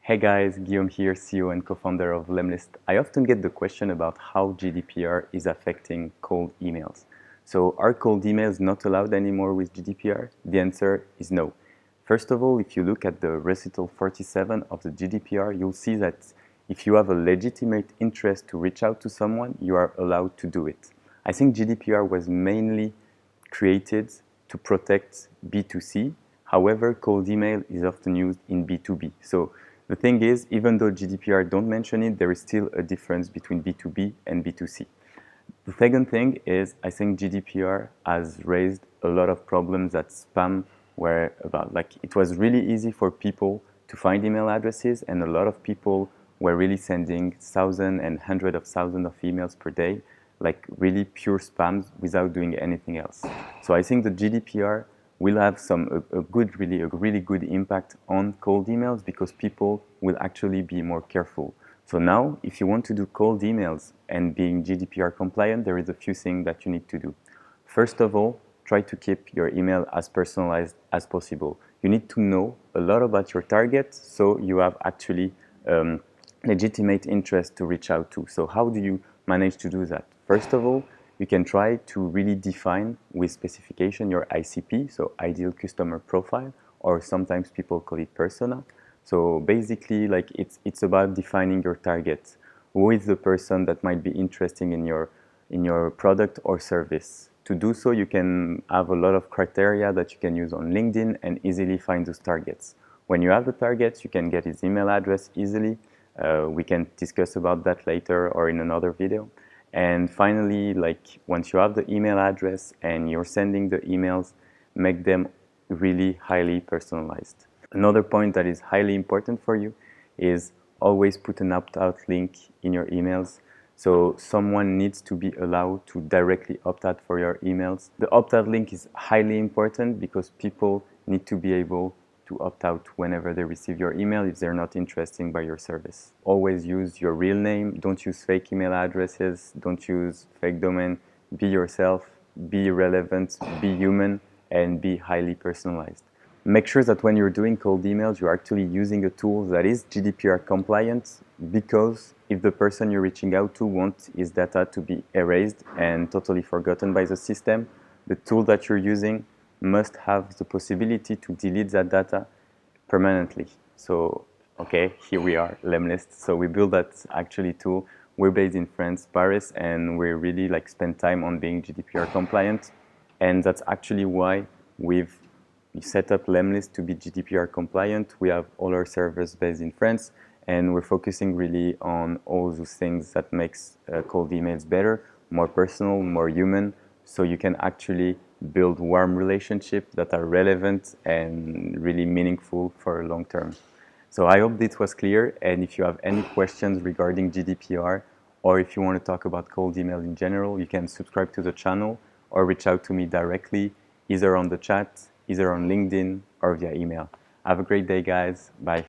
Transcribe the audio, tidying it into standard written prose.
Hey guys, Guillaume here, CEO and co-founder of lemlist. I often get the question about how GDPR is affecting cold emails. So are cold emails not allowed anymore with GDPR? The answer is no. First of all, if you look at the recital 47 of the GDPR, you'll see that if you have a legitimate interest to reach out to someone, you are allowed to do it. I think GDPR was mainly created to protect B2C. However, cold email is often used in B2B. So the thing is, even though GDPR don't mention it, there is still a difference between B2B and B2C. The second thing is, I think GDPR has raised a lot of problems that spam were about. Like, it was really easy for people to find email addresses, and a lot of people were really sending thousands and hundreds of thousands of emails per day, like really pure spams without doing anything else. So I think the GDPR will have a really good impact on cold emails because people will actually be more careful. So now, if you want to do cold emails and being GDPR compliant, there is a few things that you need to do. First of all, try to keep your email as personalized as possible. You need to know a lot about your target so you have actually legitimate interest to reach out to. So how do you manage to do that? First of all, you can try to really define with specification your ICP, so ideal customer profile, or sometimes people call it persona. So basically, like it's about defining your target. Who is the person that might be interested in your product or service? To do so, you can have a lot of criteria that you can use on LinkedIn and easily find those targets. When you have the targets, you can get his email address easily. We can discuss about that later or in another video. And finally, like once you have the email address and you're sending the emails, make them really highly personalized. Another point that is highly important for you is always put an opt-out link in your emails. So someone needs to be allowed to directly opt out for your emails. The opt-out link is highly important because people need to be able to opt out whenever they receive your email if they're not interested by your service. Always use your real name. Don't use fake email addresses. Don't use fake domain. Be yourself, be relevant, be human, and be highly personalized. Make sure that when you're doing cold emails, you're actually using a tool that is GDPR compliant, because if the person you're reaching out to wants his data to be erased and totally forgotten by the system, the tool that you're using must have the possibility to delete that data permanently. So, okay, here we are, lemlist. So we built that actually tool. We're based in France, Paris, and we really spend time on being GDPR compliant. And that's actually why we've set up lemlist to be GDPR compliant. We have all our servers based in France, and we're focusing really on all those things that makes cold emails better, more personal, more human, so you can actually build warm relationships that are relevant and really meaningful for a long term. So I hope this was clear, and if you have any questions regarding GDPR, or if you want to talk about cold email in general, you can subscribe to the channel or reach out to me directly, either on the chat, either on LinkedIn or via email. Have a great day, guys. Bye.